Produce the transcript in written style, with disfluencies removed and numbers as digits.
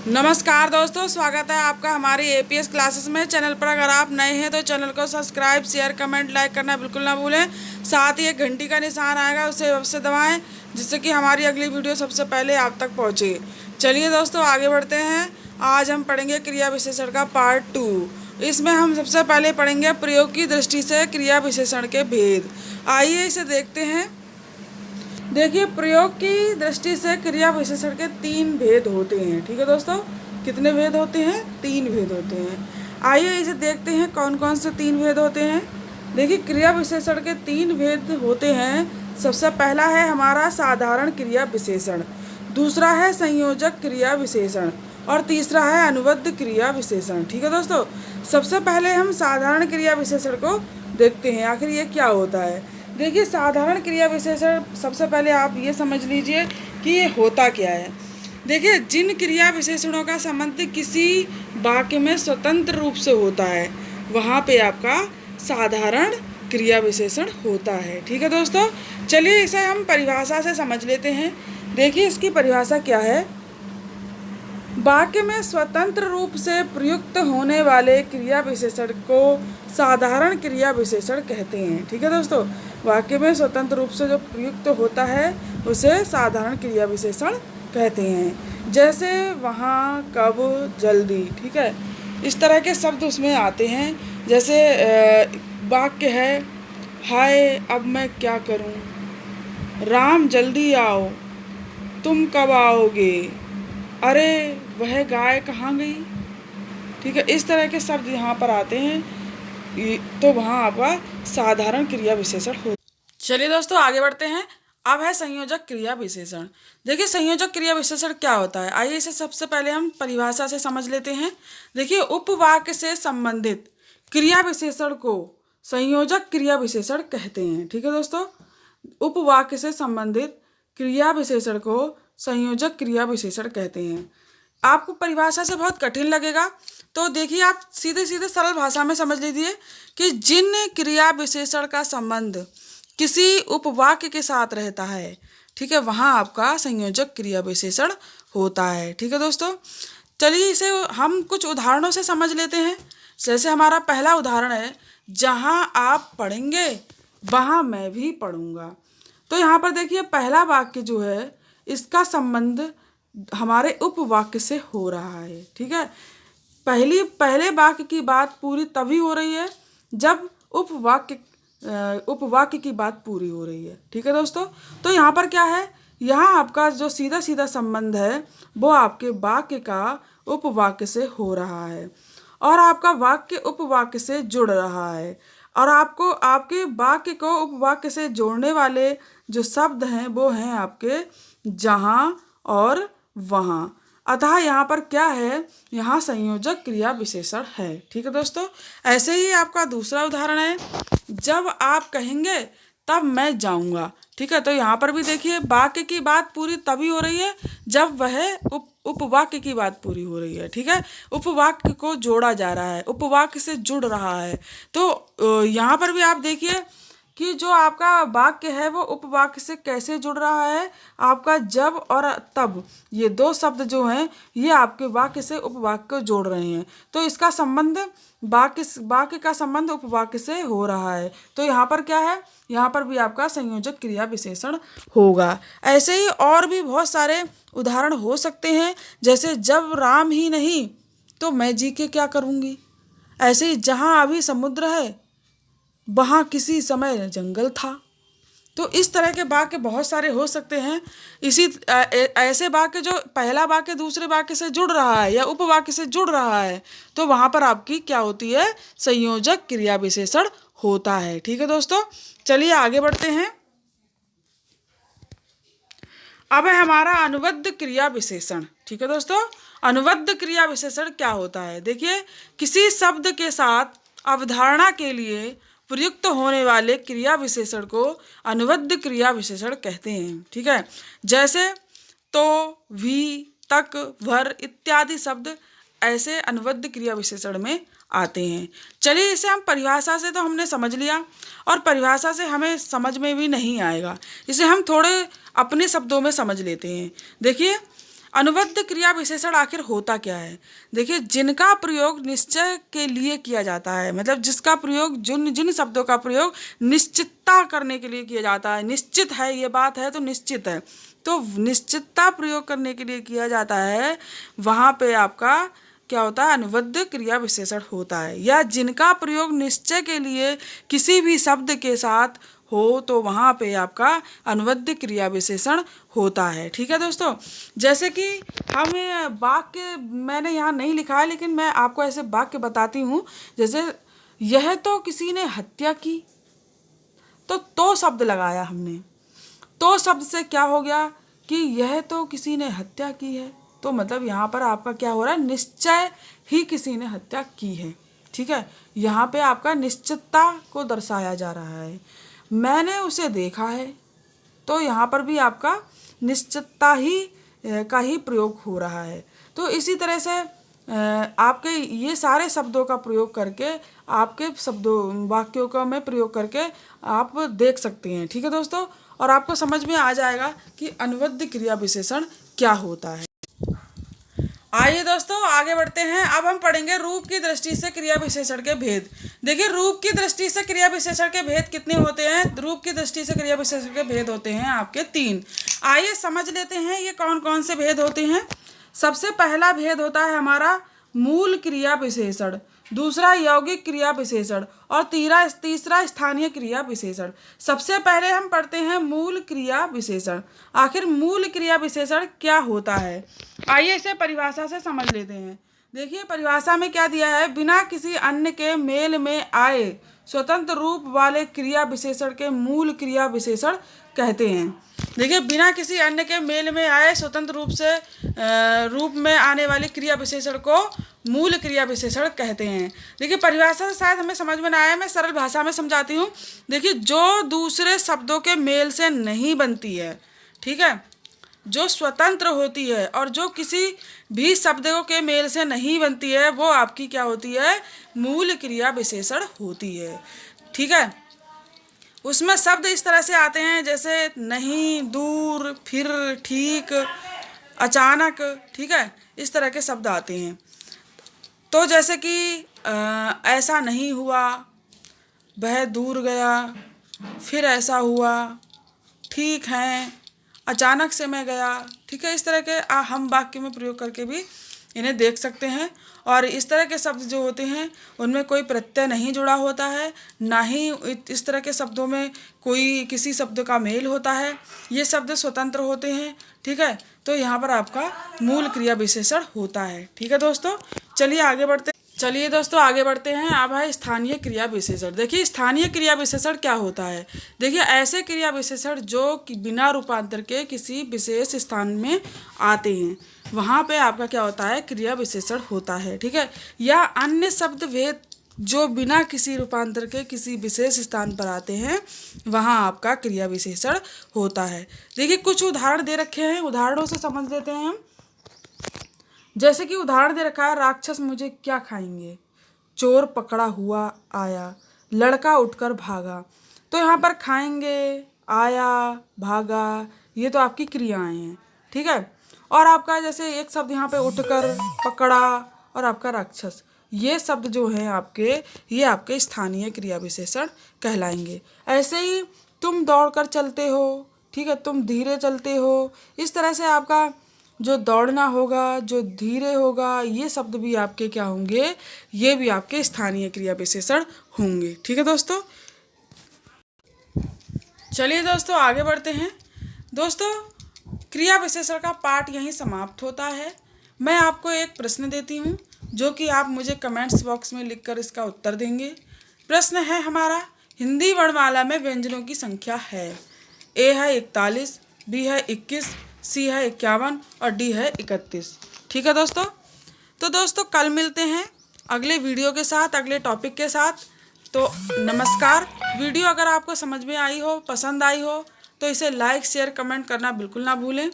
नमस्कार दोस्तों, स्वागत है आपका हमारी एपीएस क्लासेस में। चैनल पर अगर आप नए हैं तो चैनल को सब्सक्राइब, शेयर, कमेंट, लाइक करना बिल्कुल ना भूलें। साथ ही एक घंटी का निशान आएगा, उसे अवश्य दबाएं जिससे कि हमारी अगली वीडियो सबसे पहले आप तक पहुंचे। चलिए दोस्तों, आगे बढ़ते हैं। आज हम पढ़ेंगे क्रिया विशेषण का पार्ट 2। इसमें हम सबसे पहले पढ़ेंगे प्रयोग की दृष्टि से क्रिया विशेषण के भेद। आइए इसे देखते हैं। देखिए, प्रयोग की दृष्टि से क्रिया विशेषण के 3 भेद होते हैं। ठीक है दोस्तों, कितने भेद होते हैं? 3 भेद होते हैं। आइए इसे देखते हैं कौन कौन से 3 भेद होते हैं। देखिए, क्रिया विशेषण के 3 भेद होते हैं। सबसे पहला है हमारा साधारण क्रिया विशेषण, दूसरा है संयोजक क्रिया विशेषण और तीसरा है अनुबद्ध क्रिया विशेषण। ठीक है दोस्तों, सबसे पहले हम साधारण क्रिया विशेषण को देखते हैं, आखिर ये क्या होता है। देखिए, साधारण क्रिया विशेषण सबसे पहले आप ये समझ लीजिए कि ये होता क्या है। देखिए, जिन क्रिया विशेषणों का संबंध किसी वाक्य में स्वतंत्र रूप से होता है वहाँ पे आपका साधारण क्रिया विशेषण होता है। ठीक है दोस्तों, चलिए इसे हम परिभाषा से समझ लेते हैं। देखिए, इसकी परिभाषा क्या है। वाक्य में स्वतंत्र रूप से प्रयुक्त होने वाले क्रिया विशेषण को साधारण क्रिया विशेषण कहते हैं। ठीक है दोस्तों, वाक्य में स्वतंत्र रूप से जो प्रयुक्त होता है उसे साधारण क्रिया विशेषण कहते हैं। जैसे वहाँ, कब, जल्दी। ठीक है, इस तरह के शब्द उसमें आते हैं। जैसे वाक्य है, हाय अब मैं क्या करूँ, राम जल्दी आओ, तुम कब आओगे, अरे वह गाय कहाँ गई। ठीक है, इस तरह के शब्द यहाँ पर आते हैं तो वहाँ आपका साधारण क्रिया विशेषण हो। चलिए दोस्तों, आगे बढ़ते हैं। अब है संयोजक क्रिया विशेषण। देखिए, संयोजक क्रिया विशेषण क्या होता है, आइए इसे सबसे पहले हम परिभाषा से समझ लेते हैं। देखिए, उपवाक्य से संबंधित क्रिया विशेषण को संयोजक क्रिया विशेषण कहते हैं। ठीक है दोस्तों, उपवाक्य से संबंधित क्रिया विशेषण को संयोजक क्रिया विशेषण कहते हैं। आपको परिभाषा से बहुत कठिन लगेगा, तो देखिए आप सीधे सीधे सरल भाषा में समझ लीजिए कि जिन क्रिया विशेषण का संबंध किसी उपवाक्य के साथ रहता है, ठीक है, वहाँ आपका संयोजक क्रिया विशेषण होता है। ठीक है दोस्तों, चलिए इसे हम कुछ उदाहरणों से समझ लेते हैं। जैसे हमारा पहला उदाहरण है, जहाँ आप पढ़ेंगे वहाँ मैं भी पढ़ूंगा। तो यहाँ पर देखिए, पहला वाक्य जो है इसका संबंध हमारे उपवाक्य से हो रहा है। ठीक है, पहले वाक्य की बात पूरी तभी हो रही है जब उपवाक्य की बात पूरी हो रही है। ठीक है दोस्तों, तो यहाँ पर क्या है, यहाँ आपका जो सीधा सीधा संबंध है वो आपके वाक्य का उपवाक्य से हो रहा है और आपका वाक्य उपवाक्य से जुड़ रहा है और आपको आपके वाक्य को उपवाक्य से जोड़ने वाले जो शब्द हैं वो हैं आपके जहाँ और वहाँ। अतः यहाँ पर क्या है, यहाँ संयोजक क्रिया विशेषण है। ठीक है दोस्तों, ऐसे ही आपका दूसरा उदाहरण है, जब आप कहेंगे तब मैं जाऊँगा। ठीक है, तो यहाँ पर भी देखिए वाक्य की बात पूरी तभी हो रही है जब वह उपवाक्य की बात पूरी हो रही है। ठीक है, उपवाक्य को जोड़ा जा रहा है, उपवाक्य से जुड़ रहा है। तो यहाँ पर भी आप देखिए कि जो आपका वाक्य है वो उपवाक्य से कैसे जुड़ रहा है। आपका जब और तब, ये 2 शब्द जो हैं ये आपके वाक्य से उपवाक्य को जोड़ रहे हैं, तो इसका संबंध वाक्य का संबंध उपवाक्य से हो रहा है। तो यहाँ पर क्या है, यहाँ पर भी आपका संयोजक क्रिया विशेषण होगा। ऐसे ही और भी बहुत सारे उदाहरण हो सकते हैं। जैसे जब राम ही नहीं तो मैं जी के क्या करूँगी। ऐसे ही जहाँ अभी समुद्र है वहाँ किसी समय जंगल था। तो इस तरह के वाक्य बहुत सारे हो सकते हैं। ऐसे वाक्य जो पहला वाक्य दूसरे वाक्य से जुड़ रहा है या उपवाक्य से जुड़ रहा है, तो वहाँ पर आपकी क्या होती है, संयोजक क्रिया विशेषण होता है। ठीक है दोस्तों, चलिए आगे बढ़ते हैं। अब है हमारा अनुबद्ध क्रिया विशेषण। ठीक है दोस्तों, अनुबद्ध क्रिया विशेषण क्या होता है। देखिए, किसी शब्द के साथ अवधारणा के लिए प्रयुक्त होने वाले क्रिया विशेषण को अनुबद्ध क्रिया विशेषण कहते हैं। ठीक है, जैसे तो, भी, तक, भर इत्यादि शब्द ऐसे अनुबद्ध क्रिया विशेषण में आते हैं। चलिए इसे हम परिभाषा से तो हमने समझ लिया और परिभाषा से हमें समझ में भी नहीं आएगा, इसे हम थोड़े अपने शब्दों में समझ लेते हैं। देखिए, अनुबद्ध क्रिया विशेषण आखिर होता क्या है? देखिए, जिनका प्रयोग निश्चय के लिए किया जाता है, मतलब जिसका प्रयोग, जिन जिन शब्दों का प्रयोग निश्चितता करने के लिए किया जाता है, निश्चित है ये बात है तो निश्चित है, तो निश्चितता प्रयोग करने के लिए किया जाता है, वहाँ पे आपका क्या होता है? अनुबद्ध क्रिया विशेषण होता है। या जिनका प्रयोग निश्चय के लिए किसी भी शब्द के साथ हो तो वहाँ पे आपका अनुबद्ध क्रिया विशेषण होता है। ठीक है दोस्तों, जैसे कि हम वाक्य मैंने यहाँ नहीं लिखा है, लेकिन मैं आपको ऐसे वाक्य बताती हूँ। जैसे यह तो किसी ने हत्या की, तो शब्द लगाया हमने। तो शब्द से क्या हो गया कि यह तो किसी ने हत्या की है, तो मतलब यहाँ पर आपका क्या हो रहा है? निश्चय ही किसी ने हत्या की है। ठीक है, यहाँ पे आपका निश्चितता को दर्शाया जा रहा है। मैंने उसे देखा है, तो यहाँ पर भी आपका निश्चितता ही का ही प्रयोग हो रहा है। तो इसी तरह से आपके ये सारे शब्दों का प्रयोग करके, आपके शब्दों वाक्यों का में प्रयोग करके आप देख सकते हैं। ठीक है दोस्तों, और आपको समझ में आ जाएगा कि अनुबद्ध क्रिया विशेषण क्या होता है। आइए दोस्तों आगे बढ़ते हैं। अब हम पढ़ेंगे रूप की दृष्टि से क्रिया विशेषण के भेद। देखिए, रूप की दृष्टि से क्रिया विशेषण के भेद कितने होते हैं? रूप की दृष्टि से क्रिया विशेषण के भेद होते हैं आपके 3। आइए समझ लेते हैं ये कौन कौन से भेद होते हैं। सबसे पहला भेद होता है हमारा मूल क्रिया विशेषण, दूसरा यौगिक क्रिया विशेषण और तीसरा स्थानीय क्रिया विशेषण। सबसे पहले हम पढ़ते हैं मूल क्रिया विशेषण। आखिर मूल क्रिया विशेषण क्या होता है? आइए इसे परिभाषा से समझ लेते हैं। देखिए, परिभाषा में क्या दिया है? बिना किसी अन्य के मेल में आए स्वतंत्र रूप वाले क्रिया विशेषण के मूल क्रिया विशेषण कहते हैं। देखिए, बिना किसी अन्य के मेल में आए स्वतंत्र रूप में आने वाले क्रिया विशेषण को मूल क्रिया विशेषण कहते हैं। देखिए, परिभाषा शायद हमें समझ में ना आए, मैं सरल भाषा में समझाती हूँ। देखिए, जो दूसरे शब्दों के मेल से नहीं बनती है, ठीक है, जो स्वतंत्र होती है और जो किसी भी शब्दों के मेल से नहीं बनती है, वो आपकी क्या होती है? मूल क्रिया विशेषण होती है। ठीक है, उसमें शब्द इस तरह से आते हैं जैसे नहीं, दूर, फिर, ठीक, अचानक। ठीक है, इस तरह के शब्द आते हैं। तो जैसे कि ऐसा नहीं हुआ, वह दूर गया, फिर ऐसा हुआ, ठीक है, अचानक से मैं गया। ठीक है, इस तरह के हम वाक्य में प्रयोग करके भी इन्हें देख सकते हैं। और इस तरह के शब्द जो होते हैं उनमें कोई प्रत्यय नहीं जुड़ा होता है, ना ही इस तरह के शब्दों में कोई किसी शब्द का मेल होता है। ये शब्द स्वतंत्र होते हैं। ठीक है, तो यहाँ पर आपका मूल क्रिया विशेषण होता है। ठीक है दोस्तों, चलिए दोस्तों आगे बढ़ते हैं। अब है स्थानीय क्रिया विशेषण। देखिए, स्थानीय क्रिया विशेषण क्या होता है? देखिए, ऐसे क्रिया विशेषण जो कि बिना रूपांतर के किसी विशेष स्थान में आते हैं, वहाँ पे आपका क्या होता है? क्रिया विशेषण होता है। ठीक है, या अन्य शब्द भेद जो बिना किसी रूपांतर के किसी विशेष स्थान पर आते हैं, वहाँ आपका क्रिया विशेषण होता है। देखिए, कुछ उदाहरण दे रखे हैं, उदाहरणों से समझ लेते हैं हम। जैसे कि उदाहरण दे रखा है, राक्षस मुझे क्या खाएंगे, चोर पकड़ा हुआ आया, लड़का उठकर भागा। तो यहाँ पर खाएंगे, आया, भागा, ये तो आपकी क्रियाएं हैं। ठीक है, और आपका जैसे एक शब्द यहाँ पे उठकर, पकड़ा और आपका राक्षस, ये शब्द जो हैं आपके, ये आपके स्थानीय क्रिया विशेषण कहलाएंगे। ऐसे ही तुम दौड़कर चलते हो, ठीक है, तुम धीरे चलते हो, इस तरह से आपका जो दौड़ना होगा, जो धीरे होगा, ये शब्द भी आपके क्या होंगे? ये भी आपके स्थानीय क्रिया विशेषण होंगे। ठीक है दोस्तों, चलिए दोस्तों आगे बढ़ते हैं। दोस्तों, क्रिया विशेषण का पाठ यहीं समाप्त होता है। मैं आपको एक प्रश्न देती हूँ जो कि आप मुझे कमेंट्स बॉक्स में लिखकर इसका उत्तर देंगे। प्रश्न है हमारा, हिंदी वर्णमाला में व्यंजनों की संख्या है? ए है 41, बी है 21, सी है 51 और डी है 31। ठीक है दोस्तों, तो दोस्तों कल मिलते हैं अगले वीडियो के साथ, अगले टॉपिक के साथ। तो नमस्कार। वीडियो अगर आपको समझ में आई हो, पसंद आई हो, तो इसे लाइक, शेयर, कमेंट करना बिल्कुल ना भूलें।